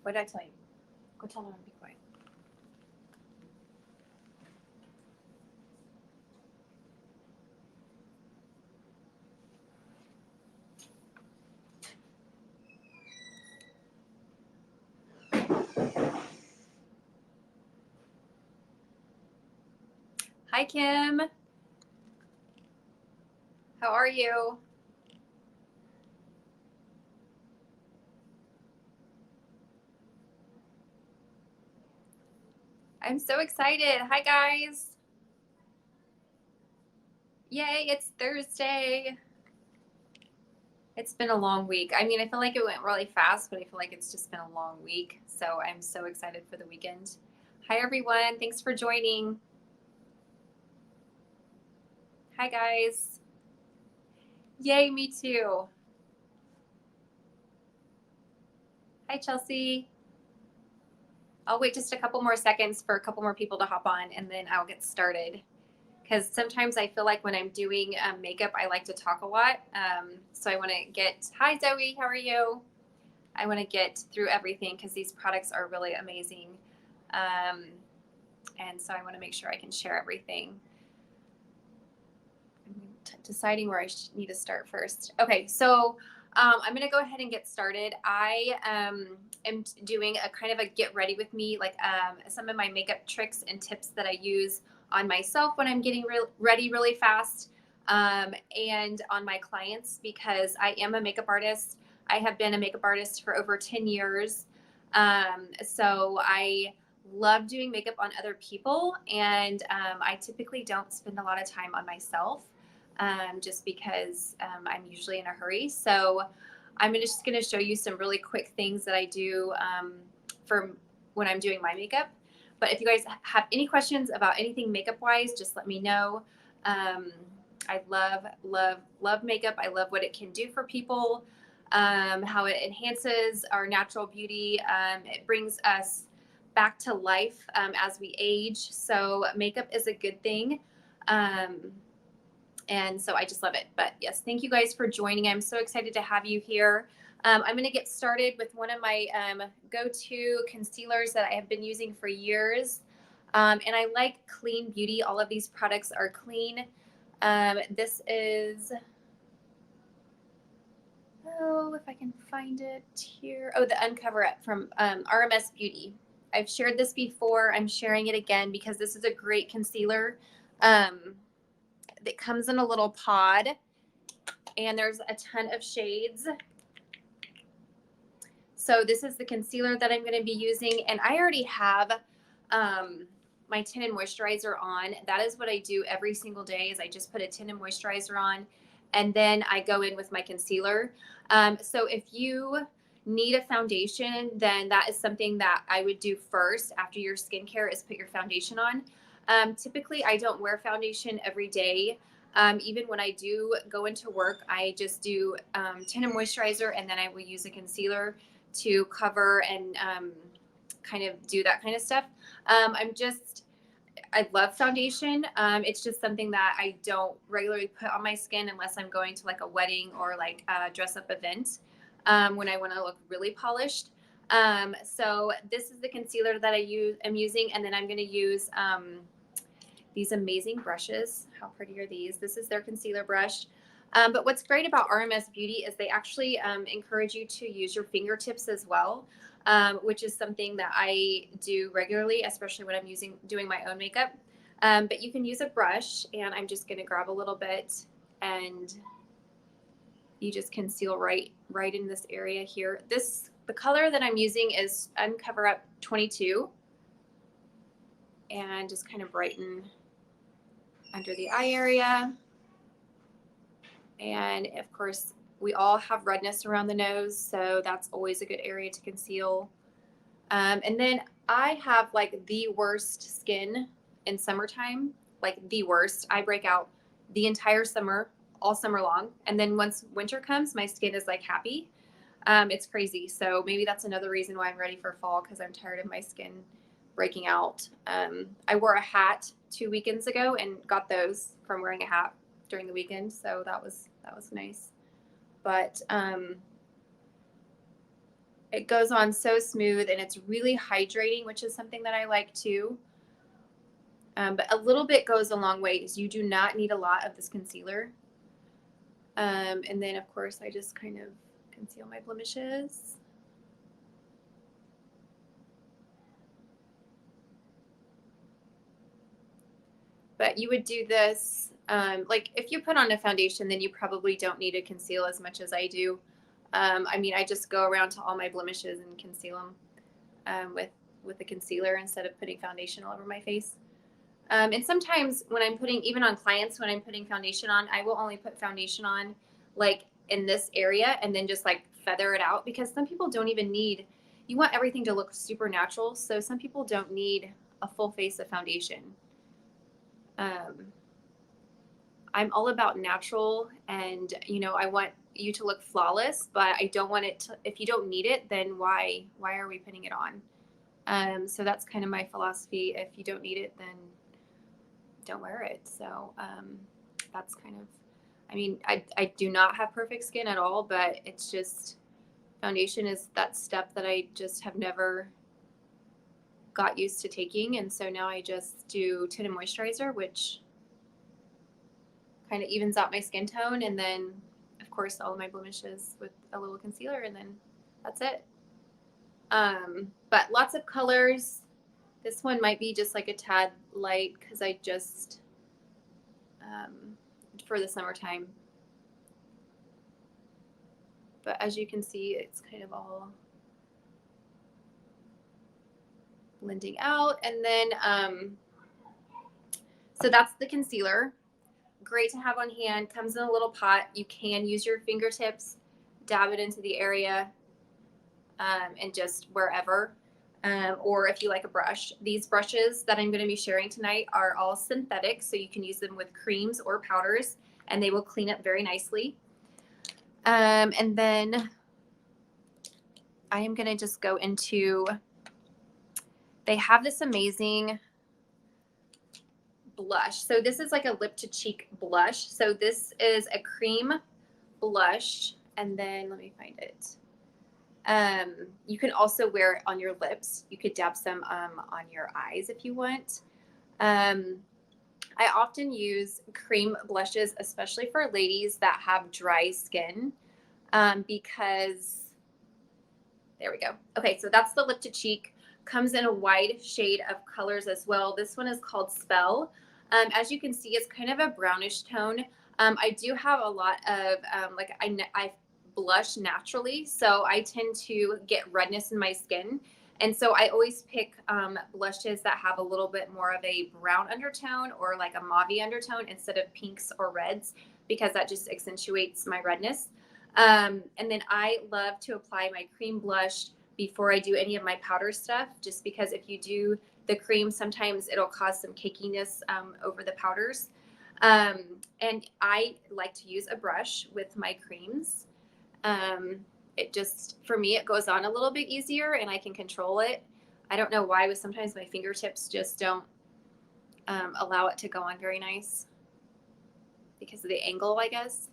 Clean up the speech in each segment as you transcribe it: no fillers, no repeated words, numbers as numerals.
What did I tell you? Go tell them to be quiet. Hi, Kim. How are you? I'm so excited. Hi, guys. Yay, it's Thursday. It's been a long week. I mean, I feel like it went really fast, but I feel like it's just been a long week. So I'm so excited for the weekend. Hi, everyone. Thanks for joining. Hi, guys. Yay, me too. Hi, Chelsea. I'll wait just a couple more seconds for a couple more people to hop on, and then I'll get started. Because sometimes I feel like when I'm doing makeup, I like to talk a lot. So I want to get, hi, Zoe, how are you? I want to get through everything because these products are really amazing. And so I want to make sure I can share everything. I'm deciding where I need to start first. Okay, so I'm going to go ahead and get started. I am doing a kind of a get ready with me, like some of my makeup tricks and tips that I use on myself when I'm getting ready really fast, and on my clients, because I am a makeup artist. I have been a makeup artist for over 10 years. So I love doing makeup on other people, and I typically don't spend a lot of time on myself, just because I'm usually in a hurry. So I'm just going to show you some really quick things that I do for when I'm doing my makeup. But if you guys have any questions about anything makeup wise, just let me know. I love makeup. I love what it can do for people, how it enhances our natural beauty. It brings us back to life as we age. So makeup is a good thing. And so I just love it. But yes, thank you guys for joining. I'm so excited to have you here. I'm going to get started with one of my go-to concealers that I have been using for years. And I like clean beauty. All of these products are clean. This is, oh, if I can find it here. Oh, the Uncover Up from RMS Beauty. I've shared this before. I'm sharing it again because this is a great concealer. That comes in a little pod, and there's a ton of shades. So this is the concealer that I'm going to be using, and I already have my tinted moisturizer on. That is what I do every single day, is I just put a tinted moisturizer on, and then I go in with my concealer. So if you need a foundation, then that is something that I would do first after your skincare, is put your foundation on. Typically, I don't wear foundation every day. Even when I do go into work, I just do tinted moisturizer, and then I will use a concealer to cover and kind of do that kind of stuff. I love foundation. It's just something that I don't regularly put on my skin unless I'm going to like a wedding or like a dress up event, when I want to look really polished. So this is the concealer that I'm using, and then I'm going to use these amazing brushes. How pretty are these? This is their concealer brush. But what's great about RMS Beauty is they actually encourage you to use your fingertips as well, which is something that I do regularly, especially when I'm doing my own makeup. But you can use a brush, and I'm just going to grab a little bit, and you just conceal right in this area here. The color that I'm using is Uncover Up 22, and just kind of brighten under the eye area. And of course, we all have redness around the nose, so that's always a good area to conceal. And then I have like the worst skin in summertime, like the worst. I break out the entire summer, all summer long. And then once winter comes, my skin is like happy. It's crazy. So maybe that's another reason why I'm ready for fall, because I'm tired of my skin breaking out. I wore a hat 2 weekends ago and got those from wearing a hat during the weekend. So that was nice. But It goes on so smooth and it's really hydrating, which is something that I like too. But a little bit goes a long ways. You do not need a lot of this concealer. And then, of course, I just kind of conceal my blemishes. But you would do this, like if you put on a foundation, then you probably don't need to conceal as much as I do. I mean, I just go around to all my blemishes and conceal them with the concealer instead of putting foundation all over my face. And sometimes when I'm putting, even on clients, when I'm putting foundation on, I will only put foundation on like in this area and then just like feather it out, because some people don't even need, you want everything to look super natural. So some people don't need a full face of foundation. I'm all about natural, and you know, I want you to look flawless, but I don't want it to, if you don't need it, then why are we putting it on? So that's kind of my philosophy. If you don't need it, then don't wear it. So that's kind of, I mean, I do not have perfect skin at all, but it's just, foundation is that step that I just have never got used to taking. And so now I just do tinted moisturizer, which kind of evens out my skin tone. And then, of course, all of my blemishes with a little concealer, and then that's it. But lots of colors. This one might be just like a tad light because I just, for the summertime. But as you can see, it's kind of all blending out. And then, so that's the concealer. Great to have on hand. Comes in a little pot. You can use your fingertips, dab it into the area, and just wherever. Or if you like a brush. These brushes that I'm going to be sharing tonight are all synthetic, so you can use them with creams or powders, and they will clean up very nicely. And then I am going to just go into, they have this amazing blush. So this is like a lip to cheek blush. So this is a cream blush, and then let me find it. You can also wear it on your lips. You could dab some on your eyes if you want. I often use cream blushes, especially for ladies that have dry skin, because there we go. Okay, so that's the lip to cheek. Comes in a wide shade of colors as well. This one is called Spell. As you can see, it's kind of a brownish tone. I do have a lot of like I blush naturally, so I tend to get redness in my skin. And so I always pick blushes that have a little bit more of a brown undertone or like a mauve undertone instead of pinks or reds, because that just accentuates my redness. And then I love to apply my cream blush before I do any of my powder stuff, just because if you do the cream, sometimes it'll cause some cakiness over the powders. And I like to use a brush with my creams. It just, for me, it goes on a little bit easier and I can control it. I don't know why, but sometimes my fingertips just don't allow it to go on very nice because of the angle, I guess.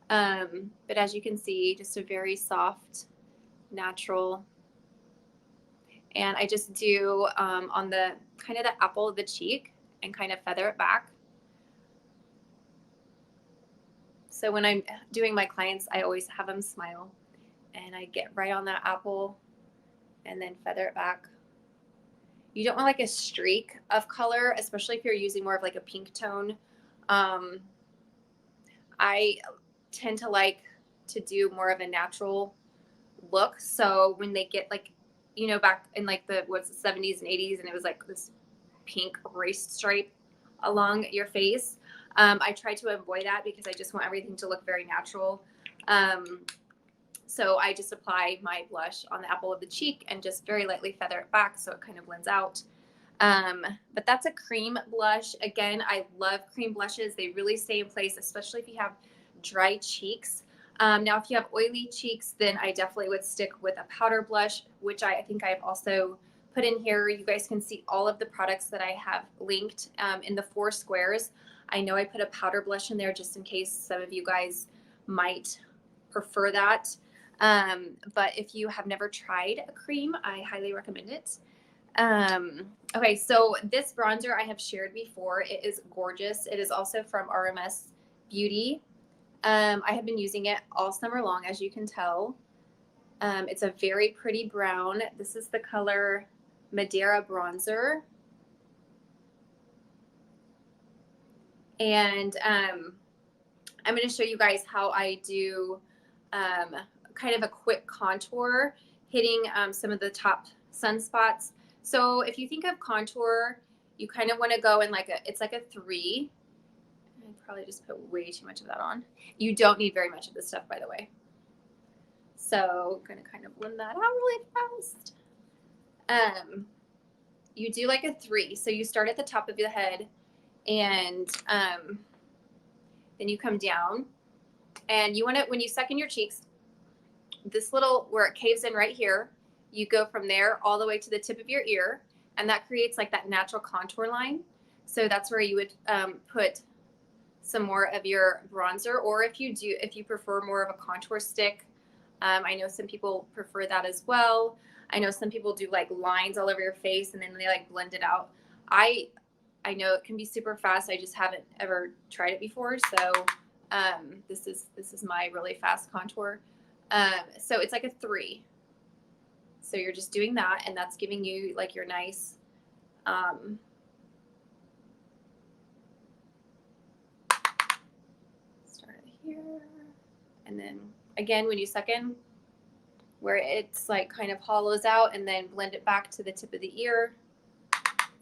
But as you can see, just a very soft, natural. And I just do on the kind of the apple of the cheek and kind of feather it back. So when I'm doing my clients, I always have them smile, and I get right on that apple and then feather it back. You don't want like a streak of color, especially if you're using more of like a pink tone. I tend to like to do more of a natural look. So when they get like, you know, back in like the 70s and 80s, and it was like this pink race stripe along your face, I try to avoid that because I just want everything to look very natural. So I just apply my blush on the apple of the cheek and just very lightly feather it back so it kind of blends out. But that's a cream blush. Again, I love cream blushes. They really stay in place, especially if you have dry cheeks. Now, if you have oily cheeks, then I definitely would stick with a powder blush, which I think I've also put in here. You guys can see all of the products that I have linked in the 4 squares. I know I put a powder blush in there just in case some of you guys might prefer that. But if you have never tried a cream, I highly recommend it. Okay, so this bronzer I have shared before. It is gorgeous. It is also from RMS Beauty. I have been using it all summer long, as you can tell. It's a very pretty brown. This is the color Madeira Bronzer. And I'm going to show you guys how I do kind of a quick contour, hitting some of the top sunspots. So if you think of contour, you kind of want to go in like it's like a 3. I probably just put way too much of that on. You don't need very much of this stuff, by the way. So I'm going to kind of blend that out really fast. You do like a 3. So you start at the top of the head, and then you come down, and you want to, when you suck in your cheeks, this little, where it caves in right here, you go from there all the way to the tip of your ear, and that creates like that natural contour line. So that's where you would put some more of your bronzer, or if you prefer more of a contour stick. I know some people prefer that as well. I know some people do like lines all over your face and then they like blend it out. I know it can be super fast. I just haven't ever tried it before. So this is my really fast contour. So it's like a 3. So you're just doing that, and that's giving you like your nice start here. And then again, when you suck in, where it's like kind of hollows out, and then blend it back to the tip of the ear.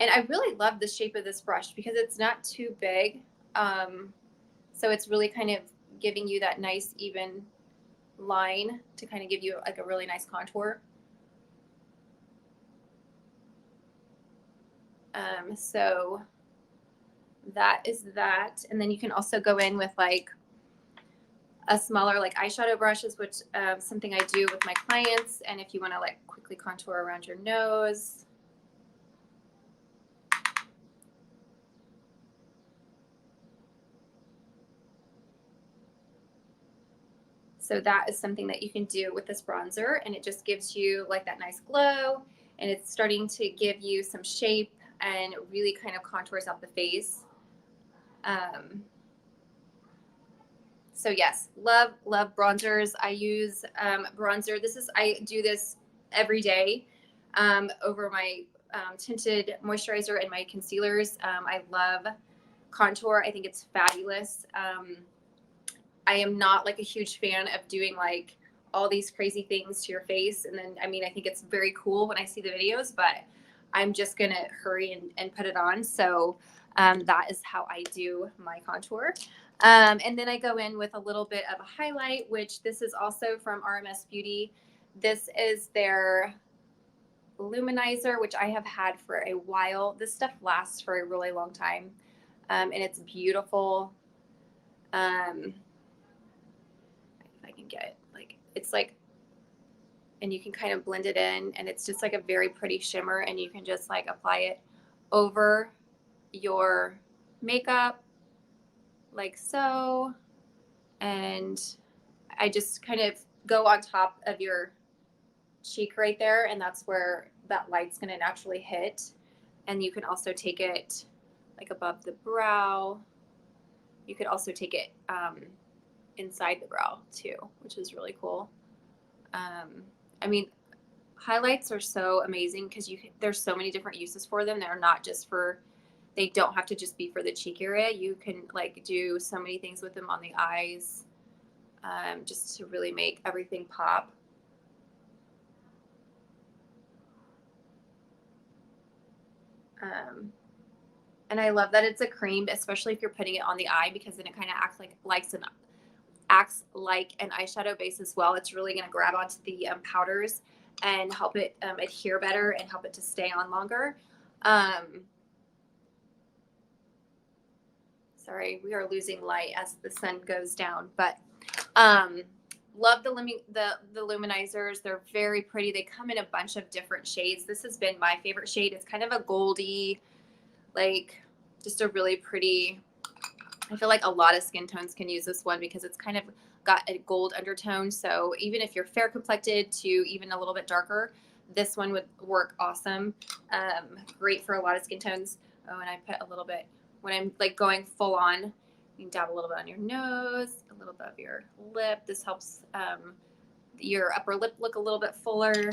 And I really love the shape of this brush because it's not too big. So it's really kind of giving you that nice even line to kind of give you like a really nice contour. So that is that. And then you can also go in with like a smaller like eyeshadow brushes, which something I do with my clients. And if you want to like quickly contour around your nose. So that is something that you can do with this bronzer, and it just gives you like that nice glow, and it's starting to give you some shape and really kind of contours out the face. So yes, love bronzers. I use bronzer. I do this every day over my tinted moisturizer and my concealers. I love contour. I think it's fabulous. I am not like a huge fan of doing like all these crazy things to your face. And then, I mean, I think it's very cool when I see the videos, but I'm just going to hurry and put it on. So that is how I do my contour. And then I go in with a little bit of a highlight, which this is also from RMS Beauty. This is their luminizer, which I have had for a while. This stuff lasts for a really long time. And it's beautiful. I can get it, like it's like, and you can kind of blend it in, and it's just like a very pretty shimmer, and you can just like apply it over your makeup like so. And I just kind of go on top of your cheek right there, and that's where that light's going to naturally hit. And you can also take it like above the brow. You could also take it inside the brow too, which is really cool. I mean, highlights are so amazing because there's so many different uses for them. They're not just for, they don't have to just be for the cheek area. You can like do so many things with them on the eyes, just to really make everything pop. And I love that it's a cream, especially if you're putting it on the eye, because then it kind of acts like an eyeshadow base as well. It's really going to grab onto the powders and help it adhere better and help it to stay on longer. Sorry, we are losing light as the sun goes down, but love the luminizers. They're very pretty. They come in a bunch of different shades. This has been my favorite shade. It's kind of a goldy, like just a really pretty, I feel like a lot of skin tones can use this one because it's kind of got a gold undertone. So even if you're fair complected to even a little bit darker, this one would work awesome. Great for a lot of skin tones. Oh, and I put a little bit, when I'm like going full on, you can dab a little bit on your nose, a little bit of your lip. This helps your upper lip look a little bit fuller.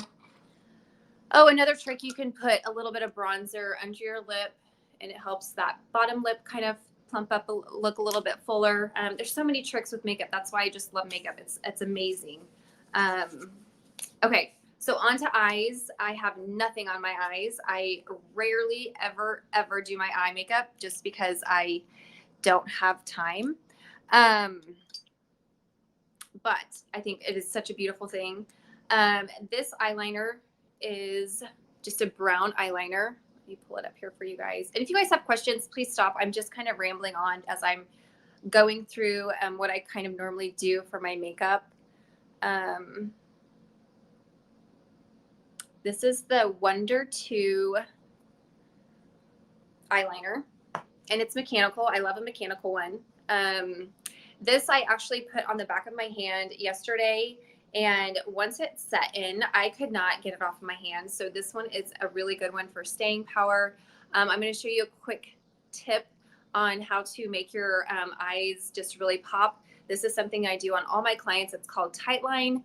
Oh, another trick, you can put a little bit of bronzer under your lip, and it helps that bottom lip kind of plump up, look a little bit fuller. There's so many tricks with makeup. That's why I just love makeup. It's amazing. Okay, so on to eyes. I have nothing on my eyes. I rarely ever do my eye makeup just because I don't have time. But I think it is such a beautiful thing. This eyeliner is just a brown eyeliner. Let me pull it up here for you guys. And if you guys have questions, please stop. I'm just kind of rambling on as I'm going through what I kind of normally do for my makeup. This is the Wonder 2 eyeliner, and it's mechanical. I love a mechanical one. This I actually put on the back of my hand yesterday, and once it set in, I could not get it off of my hand. So this one is a really good one for staying power. I'm going to show you a quick tip on how to make your eyes just really pop. This is something I do on all my clients. It's called Tightline.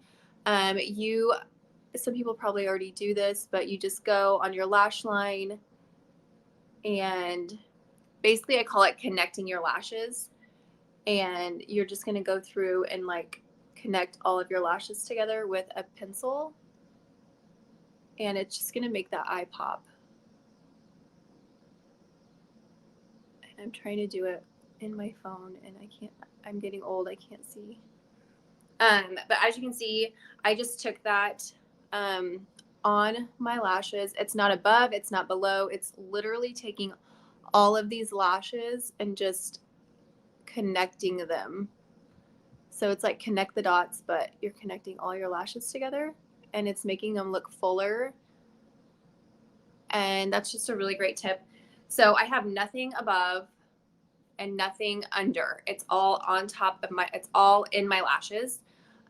Some people probably already do this, but you just go on your lash line, and basically I call it connecting your lashes. And you're just going to go through and like connect all of your lashes together with a pencil, and it's just going to make that eye pop. And I'm trying to do it in my phone, and I can't. I'm getting old. I can't see. But as you can see, I just took that on my lashes. It's not above, it's not below. It's literally taking all of these lashes and just connecting them. So it's like connect the dots, but you're connecting all your lashes together, and it's making them look fuller. And that's just a really great tip. So I have nothing above and nothing under. It's all on top of it's all in my lashes.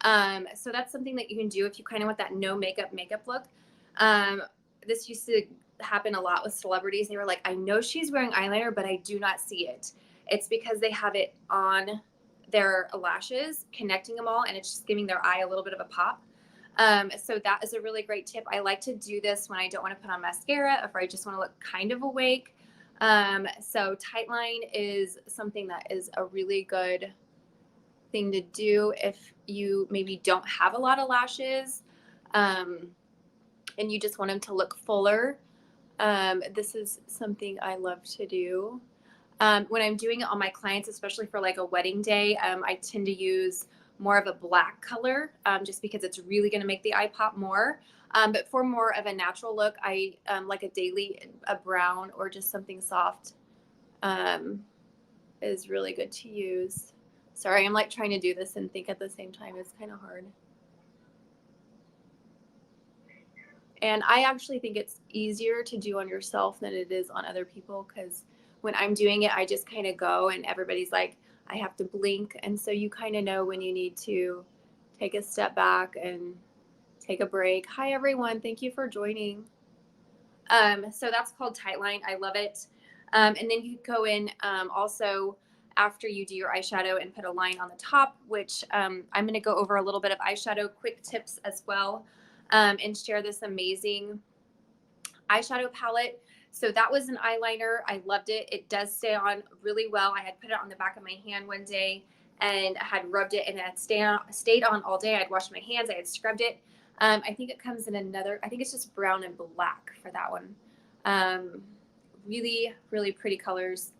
So that's something that you can do if you kind of want that no makeup look. This used to happen a lot with celebrities. They were like, I know she's wearing eyeliner, but I do not see it. It's because they have it on their lashes, connecting them all, and it's just giving their eye a little bit of a pop. So that is a really great tip. I like to do this when I don't want to put on mascara, or if I just want to look kind of awake. So Tightline is something that is a really good thing to do if you maybe don't have a lot of lashes, and you just want them to look fuller. This is something I love to do. When I'm doing it on my clients, especially for like a wedding day, I tend to use more of a black color, just because it's really going to make the eye pop more. But for more of a natural look, I like a brown or just something soft is really good to use. Sorry, I'm like trying to do this and think at the same time. It's kind of hard. And I actually think it's easier to do on yourself than it is on other people, because when I'm doing it, I just kind of go, and everybody's like, I have to blink. And so you kind of know when you need to take a step back and take a break. Hi, everyone. Thank you for joining. So that's called Tightline. I love it. And then you go in also after you do your eyeshadow and put a line on the top, which I'm going to go over a little bit of eyeshadow quick tips as well, and share this amazing eyeshadow palette. So that was an eyeliner. I loved it. It does stay on really well. I had put it on the back of my hand one day and I had rubbed it, and it had stayed on all day. I'd washed my hands. I had scrubbed it. I think it comes in another, I think it's just brown and black for that one. Really, really pretty colors.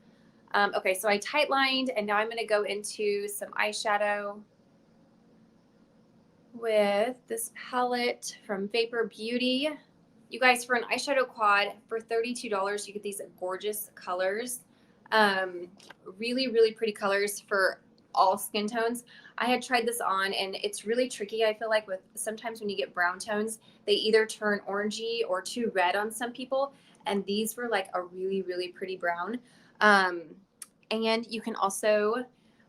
Okay, so I tight lined, and now I'm going to go into some eyeshadow with this palette from Vapor Beauty. You guys, for an eyeshadow quad for $32, you get these gorgeous colors. Really, really pretty colors for all skin tones. I had tried this on, and it's really tricky. I feel like with sometimes when you get brown tones, they either turn orangey or too red on some people. And these were like a really, really pretty brown. And you can also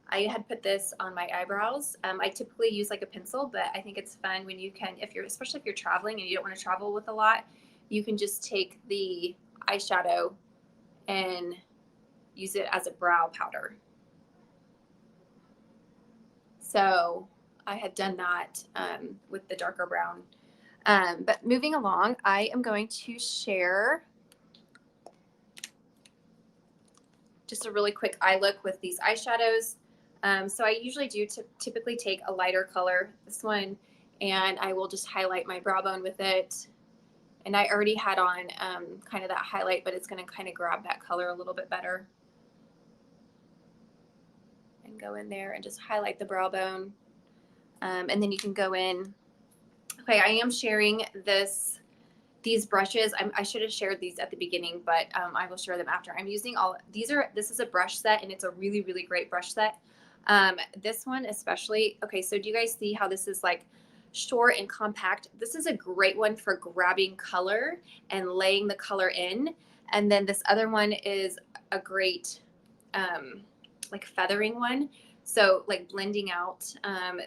I had put this on my eyebrows. I typically use like a pencil, but I think it's fun when you can, if you're, especially if you're traveling and you don't want to travel with a lot, you can just take the eyeshadow and use it as a brow powder. So I had done that with the darker brown. But moving along, I am going to share just a really quick eye look with these eyeshadows. So I usually do typically take a lighter color, this one, and I will just highlight my brow bone with it. And I already had on kind of that highlight, but it's going to kind of grab that color a little bit better. And go in there and just highlight the brow bone. And then you can go in. Okay, I am sharing these brushes. I should have shared these at the beginning, but I will share them after. I'm using this is a brush set, and it's a really, really great brush set. This one especially, okay, so do you guys see how this is like short and compact? This is a great one for grabbing color and laying the color in. And then this other one is a great like feathering one. So like blending out,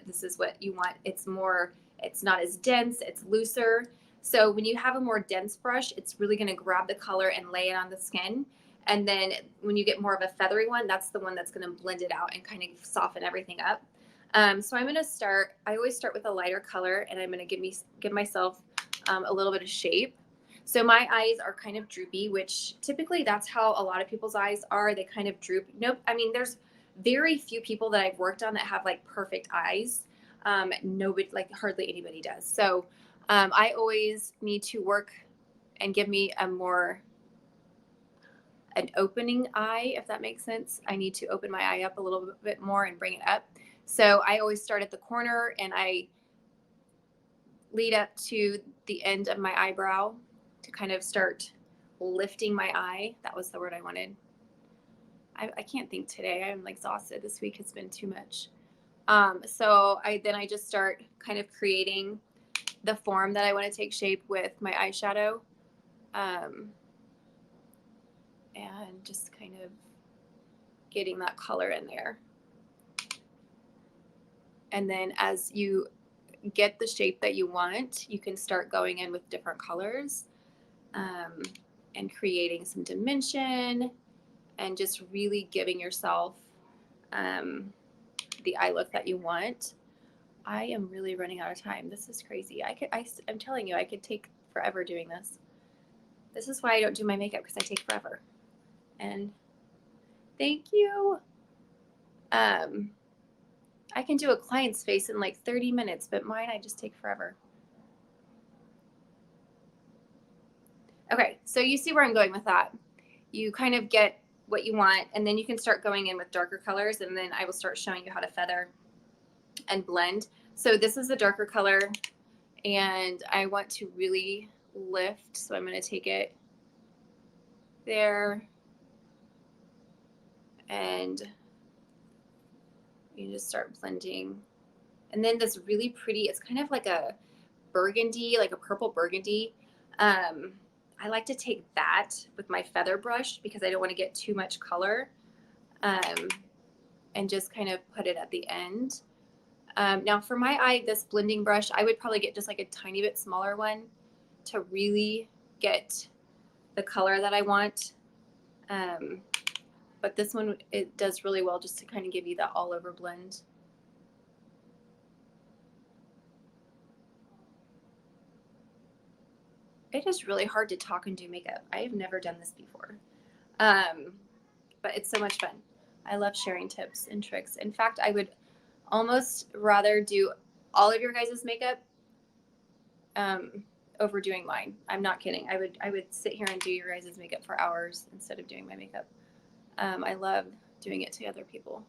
this is what you want. It's not as dense, it's looser. So when you have a more dense brush, it's really going to grab the color and lay it on the skin. And then when you get more of a feathery one, that's the one that's going to blend it out and kind of soften everything up. So I'm going to start, I always start with a lighter color, and I'm going to give myself a little bit of shape. So my eyes are kind of droopy, which typically that's how a lot of people's eyes are. They kind of droop. Nope. I mean, there's very few people that I've worked on that have like perfect eyes. Nobody, like hardly anybody does. So I always need to work and give me an opening eye, if that makes sense. I need to open my eye up a little bit more and bring it up. So I always start at the corner and I lead up to the end of my eyebrow to kind of start lifting my eye. That was the word I wanted. I can't think today. I'm exhausted. This week has been too much. So I just start kind of creating the form that I want to take shape with my eyeshadow. And just kind of getting that color in there. And then as you get the shape that you want, you can start going in with different colors and creating some dimension and just really giving yourself the eye look that you want. I am really running out of time. This is crazy. I'm telling you, I could take forever doing this. This is why I don't do my makeup, because I take forever. And thank you. I can do a client's face in like 30 minutes, but mine, I just take forever. Okay, so you see where I'm going with that. You kind of get what you want, and then you can start going in with darker colors, and then I will start showing you how to feather and blend. So this is the darker color, and I want to really lift, so I'm going to take it there, and you just start blending. And then this really pretty, it's kind of like a burgundy, like a purple burgundy. I like to take that with my feather brush because I don't want to get too much color, and just kind of put it at the end. Now for my eye, this blending brush, I would probably get just like a tiny bit smaller one to really get the color that I want. But this one, it does really well just to kind of give you that all over blend. It is really hard to talk and do makeup. I have never done this before. But it's so much fun. I love sharing tips and tricks. In fact, I would almost rather do all of your guys' makeup over doing mine. I'm not kidding. I would sit here and do your guys' makeup for hours instead of doing my makeup. I love doing it to other people.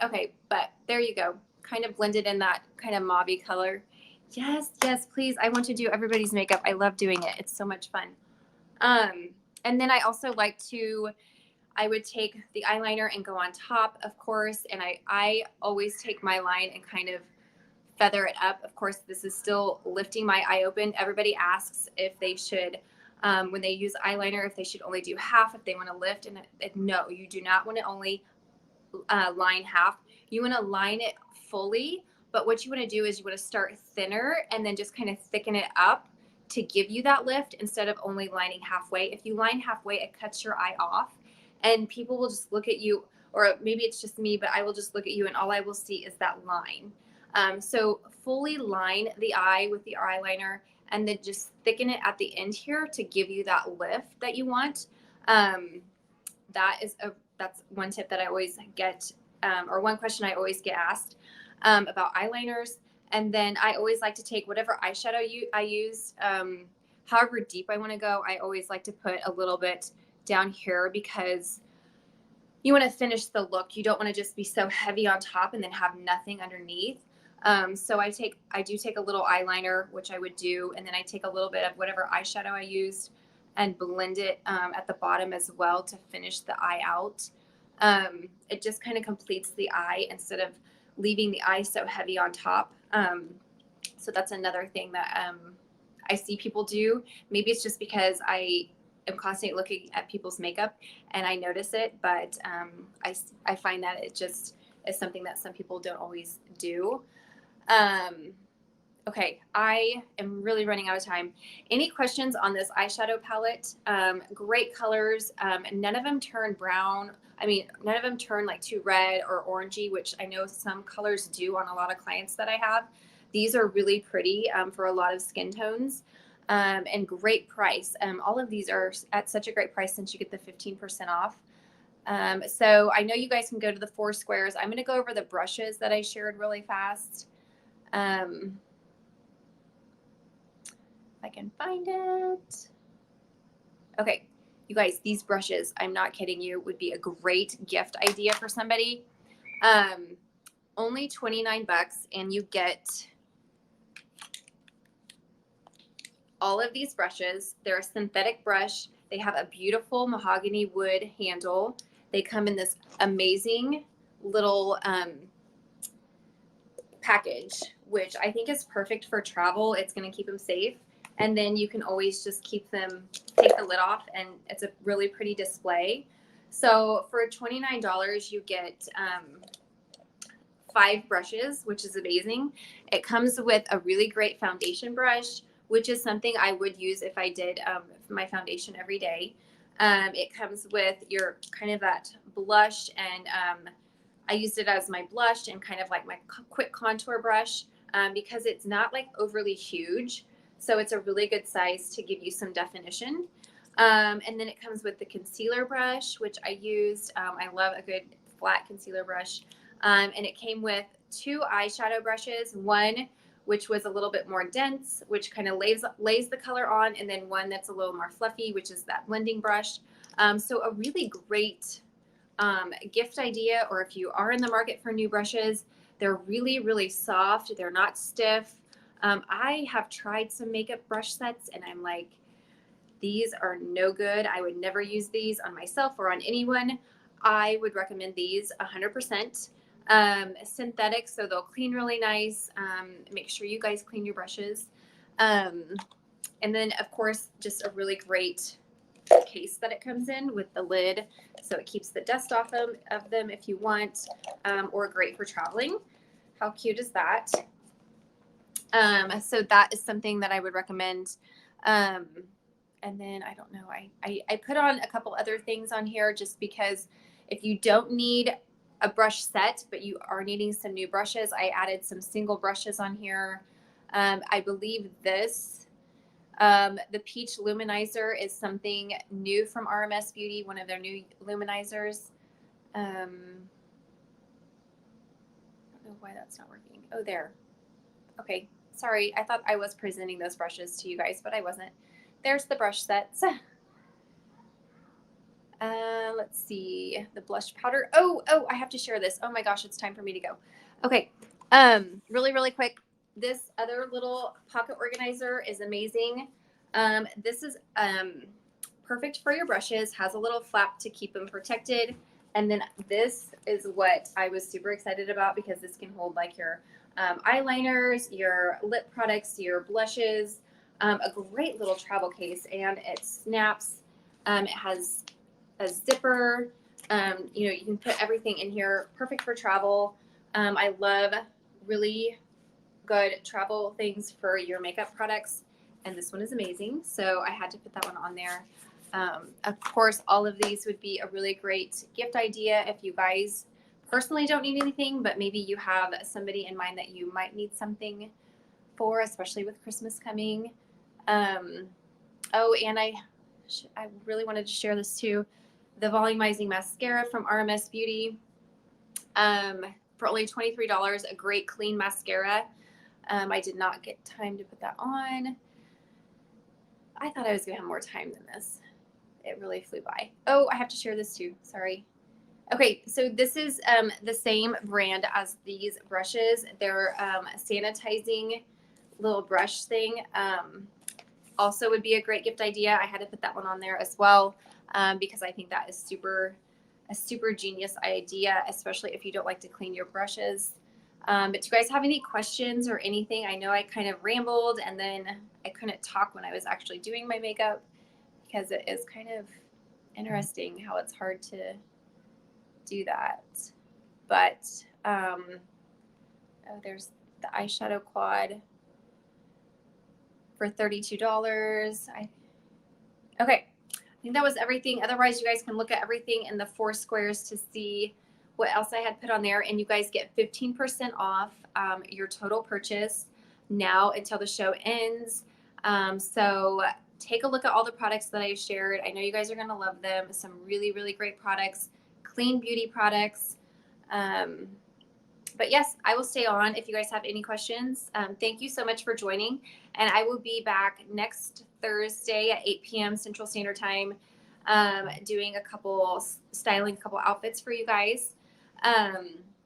Okay, but there you go. Kind of blended in that kind of mauvey color. Yes, yes, please. I want to do everybody's makeup. I love doing it. It's so much fun. And then I also like to, I would take the eyeliner and go on top, of course. And I always take my line and kind of feather it up. Of course, this is still lifting my eye open. Everybody asks if they should, when they use eyeliner, if they should only do half, if they want to lift. And no, you do not want to only line half. You want to line it fully, but what you want to do is you want to start thinner and then just kind of thicken it up to give you that lift instead of only lining halfway. If you line halfway, it cuts your eye off, and people will just look at you, or maybe it's just me, but I will just look at you and all I will see is that line. So fully line the eye with the eyeliner and then just thicken it at the end here to give you that lift that you want. That's one tip that I always get, or one question I always get asked about eyeliners. And then I always like to take whatever eyeshadow I use, however deep I want to go. I always like to put a little bit down here because you want to finish the look. You don't want to just be so heavy on top and then have nothing underneath. So I do take a little eyeliner, which I would do, and then I take a little bit of whatever eyeshadow I used and blend it at the bottom as well to finish the eye out. It just kind of completes the eye instead of leaving the eye so heavy on top. So that's another thing that I see people do. Maybe it's just because I am constantly looking at people's makeup and I notice it, but I find that it just is something that some people don't always do. Okay, I am really running out of time. Any questions on this eyeshadow palette? Great colors. None of them turn brown. I mean, none of them turn like too red or orangey, which I know some colors do on a lot of clients that I have. These are really pretty for a lot of skin tones, and great price. All of these are at such a great price since you get the 15% off. So I know you guys can go to the 4 squares. I'm going to go over the brushes that I shared really fast. If I can find it. Okay, you guys, these brushes, I'm not kidding you, would be a great gift idea for somebody. Only $29 and you get all of these brushes. They're a synthetic brush. They have a beautiful mahogany wood handle. They come in this amazing little package, which I think is perfect for travel. It's going to keep them safe. And then you can always just keep them, take the lid off, and it's a really pretty display. So for $29, you get 5 brushes, which is amazing. It comes with a really great foundation brush, which is something I would use if I did my foundation every day. It comes with your kind of that blush, and I used it as my blush and kind of like my quick contour brush because it's not like overly huge. So it's a really good size to give you some definition. And then it comes with the concealer brush, which I used. I love a good flat concealer brush. And it came with 2 eyeshadow brushes, one which was a little bit more dense, which kind of lays the color on, and then one that's a little more fluffy, which is that blending brush. So a really great gift idea, or if you are in the market for new brushes, they're really, really soft. They're not stiff. I have tried some makeup brush sets and I'm like, these are no good. I would never use these on myself or on anyone. I would recommend these 100%. Synthetic, so they'll clean really nice. Make sure you guys clean your brushes. And then, of course, just a really great case that it comes in with the lid, so it keeps the dust off of them if you want, or great for traveling. How cute is that? So that is something that I would recommend. And then I don't know, I put on a couple other things on here just because if you don't need a brush set, but you are needing some new brushes, I added some single brushes on here. I believe this, the Peach Luminizer is something new from RMS Beauty, one of their new luminizers. I don't know why that's not working. Oh, there. Okay, sorry. I thought I was presenting those brushes to you guys, but I wasn't. There's the brush sets. Let's see, the blush powder. Oh, I have to share this. Oh my gosh, it's time for me to go. Okay, really, really quick. This other little pocket organizer is amazing. This is perfect for your brushes, has a little flap to keep them protected. And then this is what I was super excited about because this can hold like your eyeliners, your lip products, your blushes, a great little travel case, and it snaps. It has a zipper. You know, you can put everything in here. Perfect for travel. I love really good travel things for your makeup products. And this one is amazing. So I had to put that one on there. Of course, all of these would be a really great gift idea if you guys personally don't need anything, but maybe you have somebody in mind that you might need something for, especially with Christmas coming. Oh, and I really wanted to share this too. The volumizing mascara from RMS Beauty, for only $23, a great clean mascara. I did not get time to put that on. I thought I was gonna have more time than this. It really flew by. Oh, I have to share this too. Sorry. Okay, so this is the same brand as these brushes. They're sanitizing little brush thing. Also would be a great gift idea. I had to put that one on there as well because I think that is a super genius idea, especially if you don't like to clean your brushes. But do you guys have any questions or anything? I know I kind of rambled and then I couldn't talk when I was actually doing my makeup because it is kind of interesting how it's hard to do that. But oh, there's the eyeshadow quad for $32. Okay, I think that was everything. Otherwise, you guys can look at everything in the 4 squares to see what else I had put on there. And you guys get 15% off your total purchase now until the show ends. So take a look at all the products that I shared. I know you guys are going to love them. Some really, really great products, clean beauty products. But yes, I will stay on if you guys have any questions. Thank you so much for joining. And I will be back next Thursday at 8 p.m. Central Standard Time doing styling a couple outfits for you guys.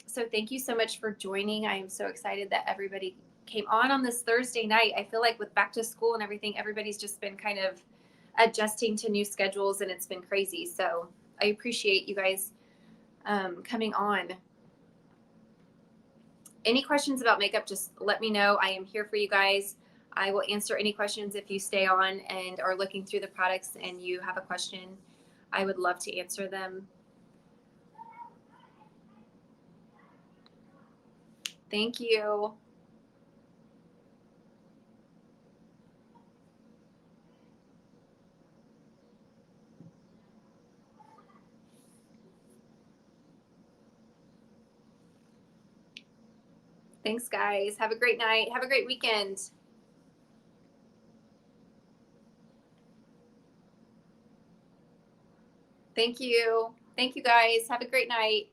So thank you so much for joining. I am so excited that everybody came on this Thursday night. I feel like with back to school and everything, everybody's just been kind of adjusting to new schedules and it's been crazy. So I appreciate you guys coming on. Any questions about makeup, just let me know. I am here for you guys. I will answer any questions if you stay on and are looking through the products and you have a question. I would love to answer them. Thank you. Thanks, guys. Have a great night. Have a great weekend. Thank you. Thank you, guys. Have a great night.